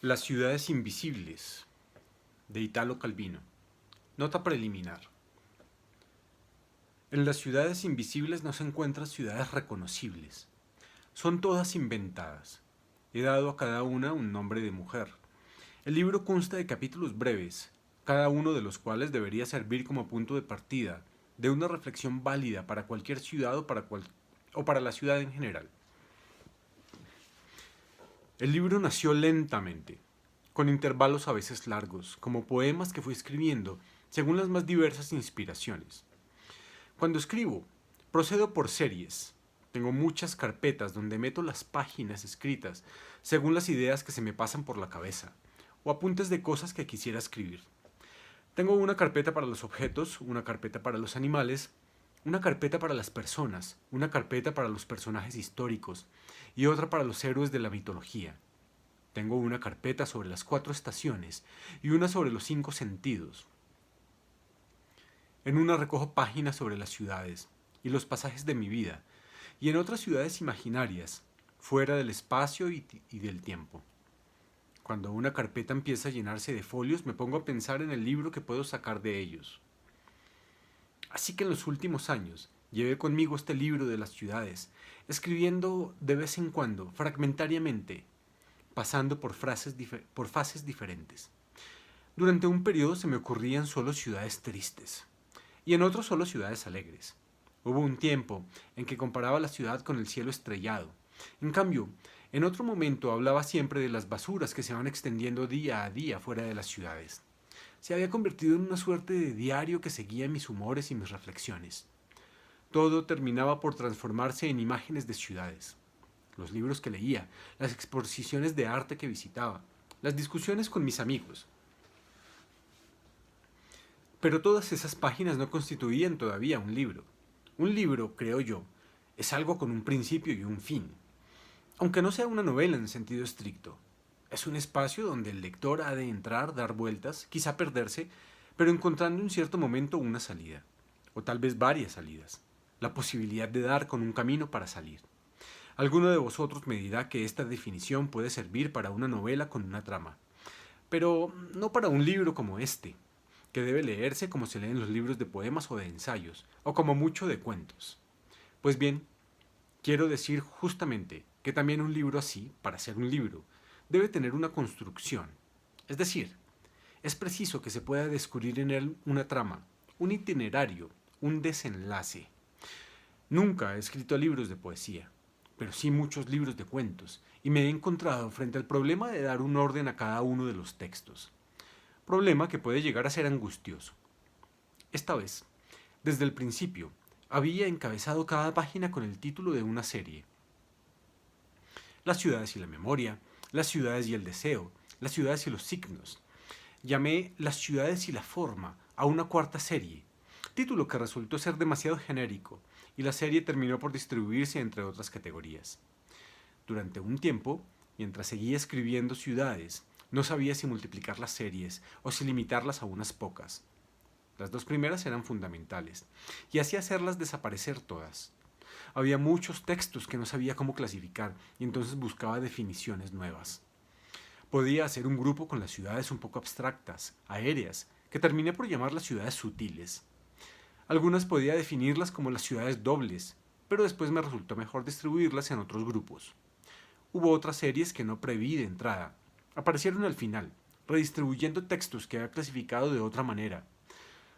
Las ciudades invisibles, de Italo Calvino. Nota preliminar. En las ciudades invisibles no se encuentran ciudades reconocibles. Son todas inventadas. He dado a cada una un nombre de mujer. El libro consta de capítulos breves, cada uno de los cuales debería servir como punto de partida de una reflexión válida para cualquier ciudad o para la ciudad en general. El libro nació lentamente, con intervalos a veces largos, como poemas que fui escribiendo según las más diversas inspiraciones. Cuando escribo, procedo por series. Tengo muchas carpetas donde meto las páginas escritas según las ideas que se me pasan por la cabeza, o apuntes de cosas que quisiera escribir. Tengo una carpeta para los objetos, una carpeta para los animales, una carpeta para las personas, una carpeta para los personajes históricos y otra para los héroes de la mitología. Tengo una carpeta sobre las 4 estaciones y una sobre los 5 sentidos. En una recojo páginas sobre las ciudades y los pasajes de mi vida, y en otras ciudades imaginarias, fuera del espacio y del tiempo. Cuando una carpeta empieza a llenarse de folios, me pongo a pensar en el libro que puedo sacar de ellos. Así que en los últimos años llevé conmigo este libro de las ciudades, escribiendo de vez en cuando, fragmentariamente, pasando por fases diferentes. Durante un periodo se me ocurrían solo ciudades tristes, y en otro solo ciudades alegres. Hubo un tiempo en que comparaba la ciudad con el cielo estrellado. En cambio, en otro momento hablaba siempre de las basuras que se van extendiendo día a día fuera de las ciudades. Se había convertido en una suerte de diario que seguía mis humores y mis reflexiones. Todo terminaba por transformarse en imágenes de ciudades. Los libros que leía, las exposiciones de arte que visitaba, las discusiones con mis amigos. Pero todas esas páginas no constituían todavía un libro. Un libro, creo yo, es algo con un principio y un fin. Aunque no sea una novela en sentido estricto. Es un espacio donde el lector ha de entrar, dar vueltas, quizá perderse, pero encontrando en cierto momento una salida, o tal vez varias salidas, la posibilidad de dar con un camino para salir. Alguno de vosotros me dirá que esta definición puede servir para una novela con una trama, pero no para un libro como este, que debe leerse como se leen los libros de poemas o de ensayos, o como mucho de cuentos. Pues bien, quiero decir justamente que también un libro así, para ser un libro, debe tener una construcción. Es decir, es preciso que se pueda descubrir en él una trama, un itinerario, un desenlace. Nunca he escrito libros de poesía, pero sí muchos libros de cuentos, y me he encontrado frente al problema de dar un orden a cada uno de los textos. Problema que puede llegar a ser angustioso. Esta vez, desde el principio, había encabezado cada página con el título de una serie. Las ciudades y la memoria, las ciudades y el deseo, las ciudades y los signos. Llamé Las ciudades y la forma a una cuarta serie, título que resultó ser demasiado genérico, y la serie terminó por distribuirse entre otras categorías. Durante un tiempo, mientras seguía escribiendo ciudades, no sabía si multiplicar las series o si limitarlas a unas pocas. Las 2 primeras eran fundamentales, y así hacerlas desaparecer todas. Había muchos textos que no sabía cómo clasificar, y entonces buscaba definiciones nuevas. Podía hacer un grupo con las ciudades un poco abstractas, aéreas, que terminé por llamar las ciudades sutiles. Algunas podía definirlas como las ciudades dobles, pero después me resultó mejor distribuirlas en otros grupos. Hubo otras series que no preví de entrada. Aparecieron al final, redistribuyendo textos que había clasificado de otra manera,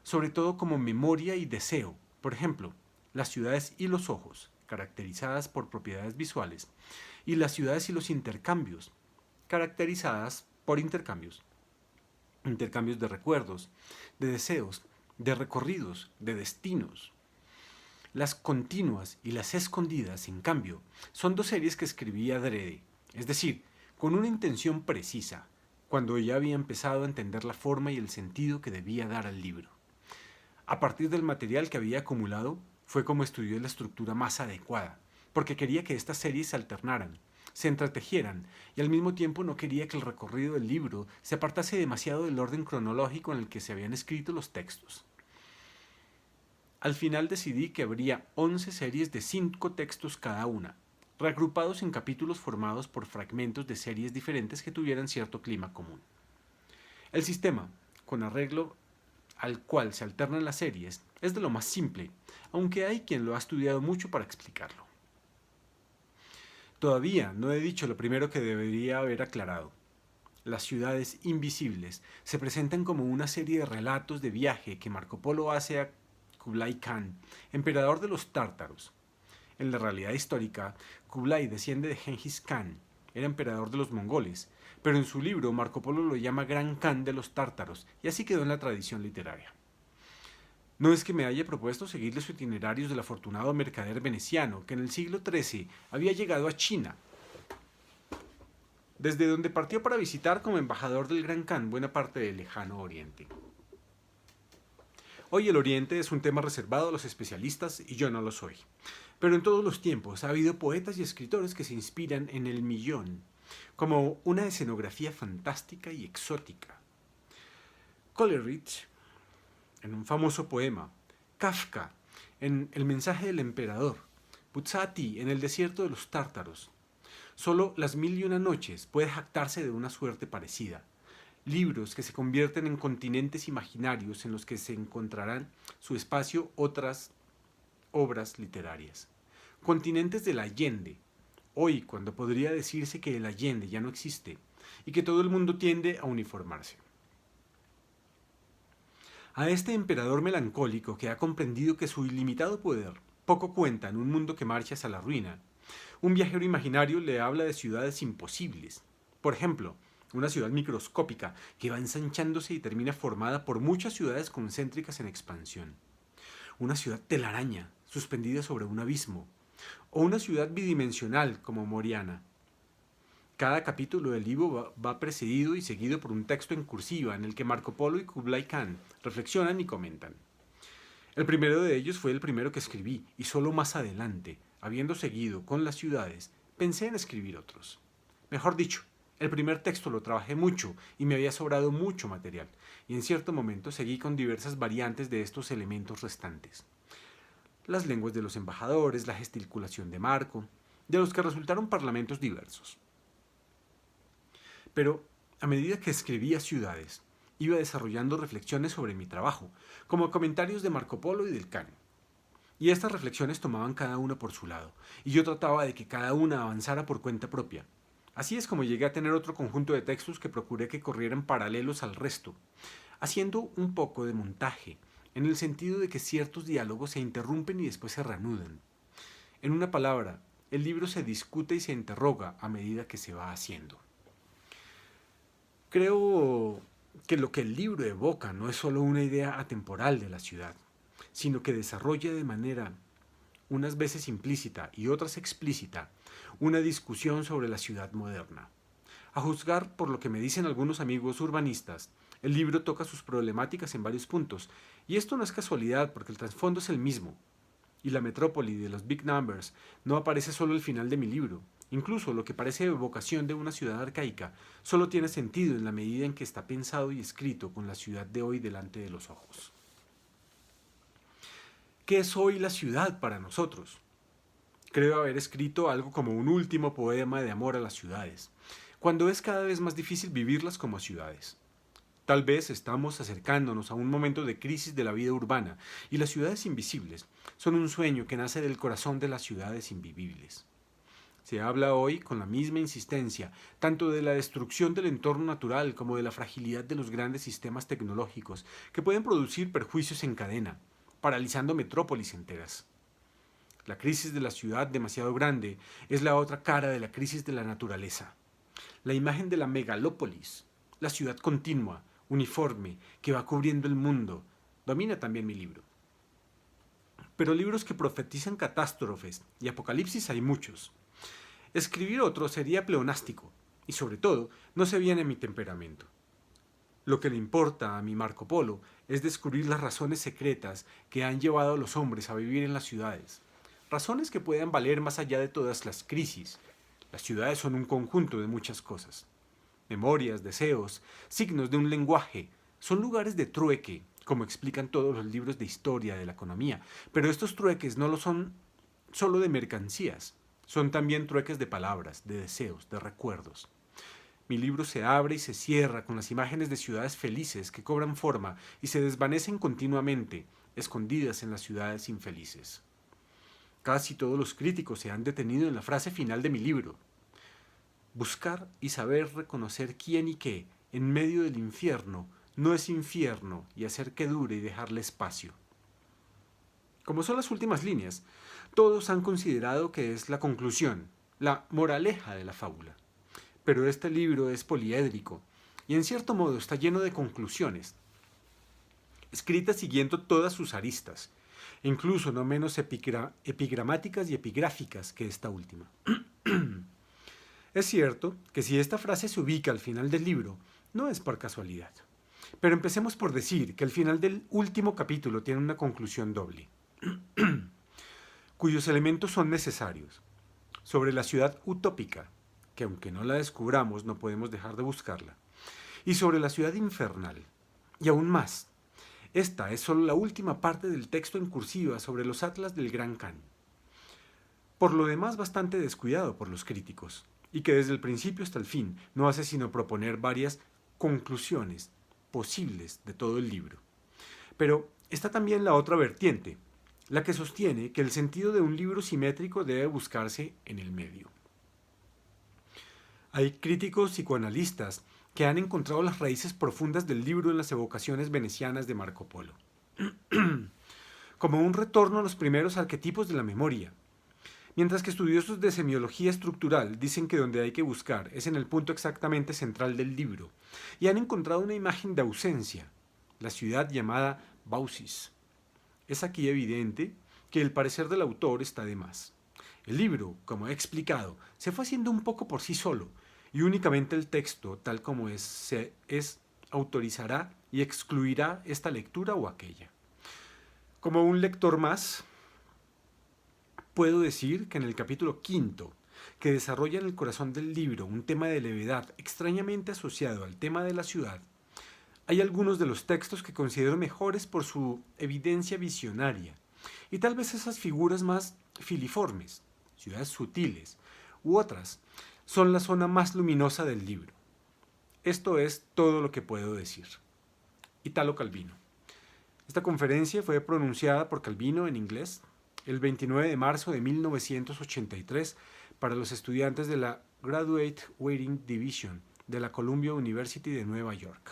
sobre todo como memoria y deseo. Por ejemplo, las ciudades y los ojos, caracterizadas por propiedades visuales, y las ciudades y los intercambios, caracterizadas por intercambios. Intercambios de recuerdos, de deseos, de recorridos, de destinos. Las continuas y las escondidas, en cambio, son 2 series que escribí adrede, es decir, con una intención precisa, cuando ya había empezado a entender la forma y el sentido que debía dar al libro. A partir del material que había acumulado, fue como estudié la estructura más adecuada, porque quería que estas series se alternaran, se entretejieran, y al mismo tiempo no quería que el recorrido del libro se apartase demasiado del orden cronológico en el que se habían escrito los textos. Al final decidí que habría 11 series de 5 textos cada una, reagrupados en capítulos formados por fragmentos de series diferentes que tuvieran cierto clima común. El sistema, con arreglo al cual se alternan las series, es de lo más simple, aunque hay quien lo ha estudiado mucho para explicarlo. Todavía no he dicho lo primero que debería haber aclarado. Las ciudades invisibles se presentan como una serie de relatos de viaje que Marco Polo hace a Kublai Khan, emperador de los tártaros. En la realidad histórica, Kublai desciende de Genghis Khan, era emperador de los mongoles, pero en su libro Marco Polo lo llama Gran Khan de los tártaros, y así quedó en la tradición literaria. No es que me haya propuesto seguir los itinerarios del afortunado mercader veneciano que en el siglo XIII había llegado a China, desde donde partió para visitar como embajador del Gran Khan buena parte del lejano Oriente. Hoy el Oriente es un tema reservado a los especialistas y yo no lo soy. Pero en todos los tiempos ha habido poetas y escritores que se inspiran en el millón, como una escenografía fantástica y exótica. Coleridge, en un famoso poema, Kafka, en El mensaje del emperador, Buzzati, en El desierto de los tártaros. Solo Las mil y una noches puede jactarse de una suerte parecida. Libros que se convierten en continentes imaginarios en los que se encontrarán su espacio otras obras literarias. Continentes del Allende, hoy cuando podría decirse que el Allende ya no existe y que todo el mundo tiende a uniformarse. A este emperador melancólico que ha comprendido que su ilimitado poder poco cuenta en un mundo que marcha hacia la ruina, un viajero imaginario le habla de ciudades imposibles. Por ejemplo, una ciudad microscópica que va ensanchándose y termina formada por muchas ciudades concéntricas en expansión. Una ciudad telaraña, suspendida sobre un abismo. O una ciudad bidimensional como Moriana. Cada capítulo del libro va precedido y seguido por un texto en cursiva en el que Marco Polo y Kublai Khan reflexionan y comentan. El primero de ellos fue el primero que escribí y solo más adelante, habiendo seguido con las ciudades, pensé en escribir otros. Mejor dicho, el primer texto lo trabajé mucho y me había sobrado mucho material, y en cierto momento seguí con diversas variantes de estos elementos restantes. Las lenguas de los embajadores, la gesticulación de Marco, de los que resultaron parlamentos diversos. Pero, a medida que escribía ciudades, iba desarrollando reflexiones sobre mi trabajo, como comentarios de Marco Polo y del Khan. Y estas reflexiones tomaban cada una por su lado, y yo trataba de que cada una avanzara por cuenta propia. Así es como llegué a tener otro conjunto de textos que procuré que corrieran paralelos al resto, haciendo un poco de montaje, en el sentido de que ciertos diálogos se interrumpen y después se reanudan. En una palabra, el libro se discute y se interroga a medida que se va haciendo. Creo que lo que el libro evoca no es solo una idea atemporal de la ciudad, sino que desarrolla de manera, unas veces implícita y otras explícita, una discusión sobre la ciudad moderna. A juzgar por lo que me dicen algunos amigos urbanistas, el libro toca sus problemáticas en varios puntos, y esto no es casualidad porque el trasfondo es el mismo. Y la metrópoli de los Big Numbers no aparece solo al final de mi libro. Incluso lo que parece evocación de una ciudad arcaica solo tiene sentido en la medida en que está pensado y escrito con la ciudad de hoy delante de los ojos. ¿Qué es hoy la ciudad para nosotros? Creo haber escrito algo como un último poema de amor a las ciudades, cuando es cada vez más difícil vivirlas como ciudades. Tal vez estamos acercándonos a un momento de crisis de la vida urbana y las ciudades invisibles son un sueño que nace del corazón de las ciudades invivibles. Se habla hoy con la misma insistencia tanto de la destrucción del entorno natural como de la fragilidad de los grandes sistemas tecnológicos que pueden producir perjuicios en cadena, paralizando metrópolis enteras. La crisis de la ciudad demasiado grande es la otra cara de la crisis de la naturaleza. La imagen de la megalópolis, la ciudad continua, uniforme, que va cubriendo el mundo, domina también mi libro. Pero libros que profetizan catástrofes y apocalipsis hay muchos. Escribir otro sería pleonástico, y sobre todo, no se viene a mi temperamento. Lo que le importa a mi Marco Polo es descubrir las razones secretas que han llevado a los hombres a vivir en las ciudades. Razones que puedan valer más allá de todas las crisis. Las ciudades son un conjunto de muchas cosas. Memorias, deseos, signos de un lenguaje. Son lugares de trueque, como explican todos los libros de historia de la economía. Pero estos trueques no lo son solo de mercancías. Son también trueques de palabras, de deseos, de recuerdos. Mi libro se abre y se cierra con las imágenes de ciudades felices que cobran forma y se desvanecen continuamente, escondidas en las ciudades infelices. Casi todos los críticos se han detenido en la frase final de mi libro. Buscar y saber reconocer quién y qué, en medio del infierno, no es infierno, y hacer que dure y dejarle espacio. Como son las últimas líneas, todos han considerado que es la conclusión, la moraleja de la fábula. Pero este libro es poliédrico y en cierto modo está lleno de conclusiones, escritas siguiendo todas sus aristas, incluso no menos epigramáticas y epigráficas que esta última. Es cierto que si esta frase se ubica al final del libro, no es por casualidad. Pero empecemos por decir que el final del último capítulo tiene una conclusión doble, cuyos elementos son necesarios. Sobre la ciudad utópica, que aunque no la descubramos no podemos dejar de buscarla, y sobre la ciudad infernal. Y aún más, esta es solo la última parte del texto en cursiva sobre los atlas del Gran Khan. Por lo demás bastante descuidado por los críticos, y que desde el principio hasta el fin no hace sino proponer varias conclusiones posibles de todo el libro. Pero está también la otra vertiente, la que sostiene que el sentido de un libro simétrico debe buscarse en el medio. Hay críticos psicoanalistas que han encontrado las raíces profundas del libro en las evocaciones venecianas de Marco Polo, como un retorno a los primeros arquetipos de la memoria, mientras que estudiosos de semiología estructural dicen que donde hay que buscar es en el punto exactamente central del libro, y han encontrado una imagen de ausencia, la ciudad llamada Baucis. Es aquí evidente que el parecer del autor está de más. El libro, como he explicado, se fue haciendo un poco por sí solo, y únicamente el texto, tal como es, autorizará y excluirá esta lectura o aquella. Como un lector más, puedo decir que en el capítulo 5, que desarrolla en el corazón del libro un tema de levedad extrañamente asociado al tema de la ciudad, hay algunos de los textos que considero mejores por su evidencia visionaria, y tal vez esas figuras más filiformes, ciudades sutiles, u otras, son la zona más luminosa del libro. Esto es todo lo que puedo decir. Italo Calvino. Esta conferencia fue pronunciada por Calvino en inglés el 29 de marzo de 1983 para los estudiantes de la Graduate Writing Division de la Columbia University de Nueva York.